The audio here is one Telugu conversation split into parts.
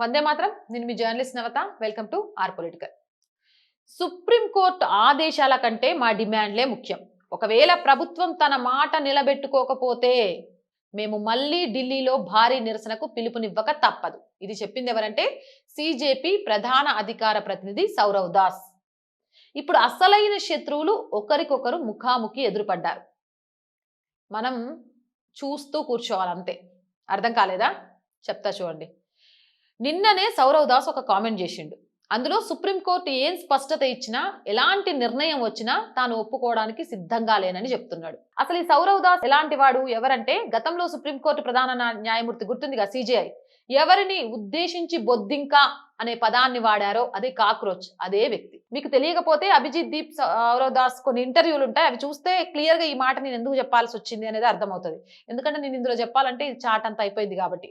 వందే మాత్రం. నేను మీ journalist Navata. Welcome to our political. సుప్రీంకోర్టు ఆదేశాల కంటే మా డిమాండ్లే ముఖ్యం. ఒకవేళ ప్రభుత్వం తన మాట నిలబెట్టుకోకపోతే మేము మళ్ళీ ఢిల్లీలో భారీ నిరసనకు పిలుపునివ్వక తప్పదు. ఇది చెప్పింది ఎవరంటే సిజేపీ ప్రధాన అధికార ప్రతినిధి సౌరవ్ దాస్. ఇప్పుడు అసలైన శత్రువులు ఒకరికొకరు ముఖాముఖి ఎదురుపడ్డారు. మనం చూస్తూ కూర్చోవాలంతే. అర్థం కాలేదా? చెప్తా చూడండి. నిన్ననే సౌరవ్ దాస్ ఒక కామెంట్ చేసిండు. అందులో సుప్రీంకోర్టు ఏం స్పష్టత ఇచ్చినా, ఎలాంటి నిర్ణయం వచ్చినా తాను ఒప్పుకోవడానికి సిద్ధంగా లేనని చెప్తున్నాడు. అసలు ఈ సౌరవ్ దాస్ ఎలాంటి వాడు? ఎవరంటే గతంలో సుప్రీంకోర్టు ప్రధాన న్యాయమూర్తి గుర్తుందిగా, సిజేఐ, ఎవరిని ఉద్దేశించి బొద్దింక అనే పదాన్ని వాడారో అదే కాక్రోచ్, అదే వ్యక్తి. మీకు తెలియకపోతే అభిజిత్ దీప్ సౌరవ్ దాస్ కొన్ని ఇంటర్వ్యూలు ఉంటాయి, అవి చూస్తే క్లియర్ గా ఈ మాట నేను ఎందుకు చెప్పాల్సి వచ్చింది అనేది అర్థమవుతుంది. ఎందుకంటే నేను ఇందులో చెప్పాలంటే ఇది చాట్ అంత అయిపోయింది కాబట్టి.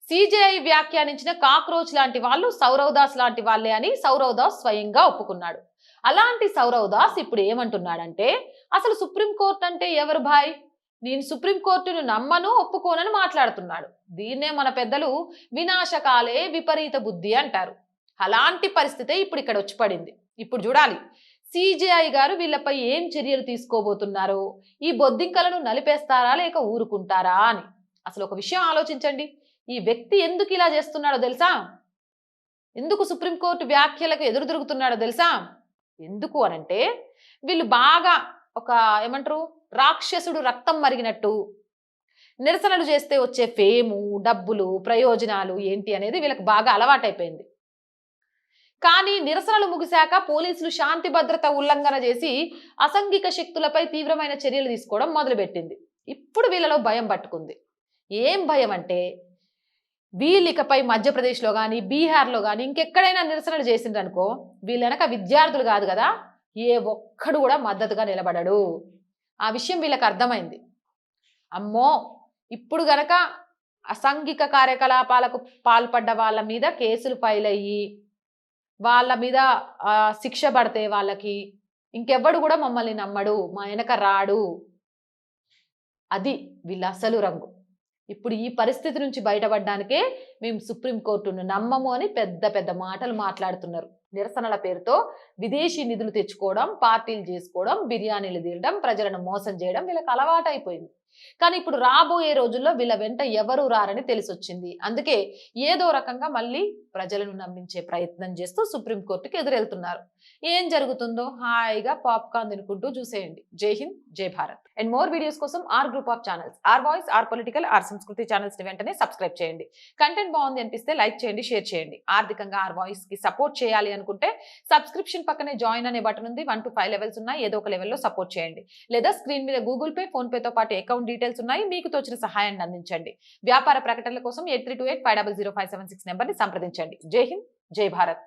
సిజేఐ వ్యాఖ్యానించిన కాక్రోచ్ లాంటి వాళ్ళు సౌరవ్ దాస్ లాంటి వాళ్ళే అని సౌరవ్ దాస్ స్వయంగా ఒప్పుకున్నాడు. అలాంటి సౌరవ్ దాస్ ఇప్పుడు ఏమంటున్నాడంటే, అసలు సుప్రీంకోర్టు అంటే ఎవరు భాయ్? నేను సుప్రీంకోర్టును నమ్మను, ఒప్పుకోనని మాట్లాడుతున్నాడు. దీన్నే మన పెద్దలు వినాశకాలే విపరీత బుద్ధి అంటారు. అలాంటి పరిస్థితే ఇప్పుడు ఇక్కడ వచ్చి పడింది. ఇప్పుడు చూడాలి సిజేఐ గారు వీళ్ళపై ఏం చర్యలు తీసుకోబోతున్నారు. ఈ బొద్దింకలను నలిపేస్తారా లేక ఊరుకుంటారా అని. అసలు ఒక విషయం ఆలోచించండి. ఈ వ్యక్తి ఎందుకు ఇలా చేస్తున్నాడో తెలుసా? ఎందుకు సుప్రీంకోర్టు వ్యాఖ్యలకు ఎదురు తిరుగుతున్నాడో తెలుసా? ఎందుకు అనంటే, వీళ్ళు బాగా ఒక ఏమంటారు, రాక్షసుడు రక్తం మరిగినట్టు నిరసనలు చేస్తే వచ్చే ఫేము, డబ్బులు, ప్రయోజనాలు ఏంటి అనేది వీళ్ళకి బాగా అలవాటైపోయింది. కానీ నిరసనలు ముగిశాక పోలీసులు శాంతి భద్రత ఉల్లంఘన చేసి అసంఘిక శక్తులపై తీవ్రమైన చర్యలు తీసుకోవడం మొదలుపెట్టింది. ఇప్పుడు వీళ్ళలో భయం పట్టుకుంది. ఏం భయం అంటే, వీళ్ళు ఇకపై మధ్యప్రదేశ్లో కానీ బీహార్లో కానీ ఇంకెక్కడైనా నిరసనలు చేసిండ్రనుకో, వీళ్ళ వెనక విద్యార్థులు కాదు కదా, ఏ ఒక్కడు కూడా మద్దతుగా నిలబడడు. ఆ విషయం వీళ్ళకి అర్థమైంది. అమ్మో, ఇప్పుడు గనక అసాంఘిక కార్యకలాపాలకు పాల్పడ్డ వాళ్ళ మీద కేసులు ఫైల్ అయ్యి వాళ్ళ మీద శిక్ష పడితే వాళ్ళకి ఇంకెవ్వడు కూడా మమ్మల్ని నమ్మడు, మా వెనక రాడు. అది వీళ్ళ అసలు రంగు. ఇప్పుడు ఈ పరిస్థితి నుంచి బయటపడడానికే మేము సుప్రీంకోర్టును నమ్మము అని పెద్ద పెద్ద మాటలు మాట్లాడుతున్నారు. నిరసనల పేరుతో విదేశీ నిధులు తెచ్చుకోవడం, పార్టీలు చేసుకోవడం, బిర్యానీలు తీయడం, ప్రజలను మోసం చేయడం వీళ్ళకి అలవాటైపోయింది. కానీ ఇప్పుడు రాబోయే రోజుల్లో వీళ్ళ వెంట ఎవరు రారని తెలిసొచ్చింది. అందుకే ఏదో రకంగా మళ్ళీ ప్రజలను నమ్మించే ప్రయత్నం చేస్తూ సుప్రీంకోర్టుకి ఎదురెళ్తున్నారు. ఏం జరుగుతుందో హాయిగా పాప్కార్న్ తినుకుంటూ చూసేయండి. జై హింద్, జై భారత్. అండ్ మోర్ వీడియోస్ కోసం R group of channels, R voice, R political, R Sanskriti channels ని వెంటనే సబ్స్క్రైబ్ చేయండి. కంటెంట్ బాగుంది అనిపిస్తే లైక్ చేయండి, షేర్ చేయండి. ఆర్థికంగా ఆర్ వాయిస్ కి సపోర్ట్ చేయాలి అనుకుంటే సబ్స్క్రిప్షన్ పక్కనే జాయిన్ అనే బటన్ ఉంది. 1 to 5 లెవెల్స్ ఉన్నాయి. ఏదో ఒక లెవెల్లో సపోర్ట్ చేయండి. లేదా స్క్రీన్ మీద గూగుల్ పే, ఫోన్ పే తో పాటు అకౌంట్ డీటెయిల్స్ ఉన్నాయి. మీకు తోచిన సహాయాన్ని అందించండి. వ్యాపార ప్రకటనల కోసం 8328500576 నెంబర్ని సంప్రదించండి. జై హింద్, జై భారత్.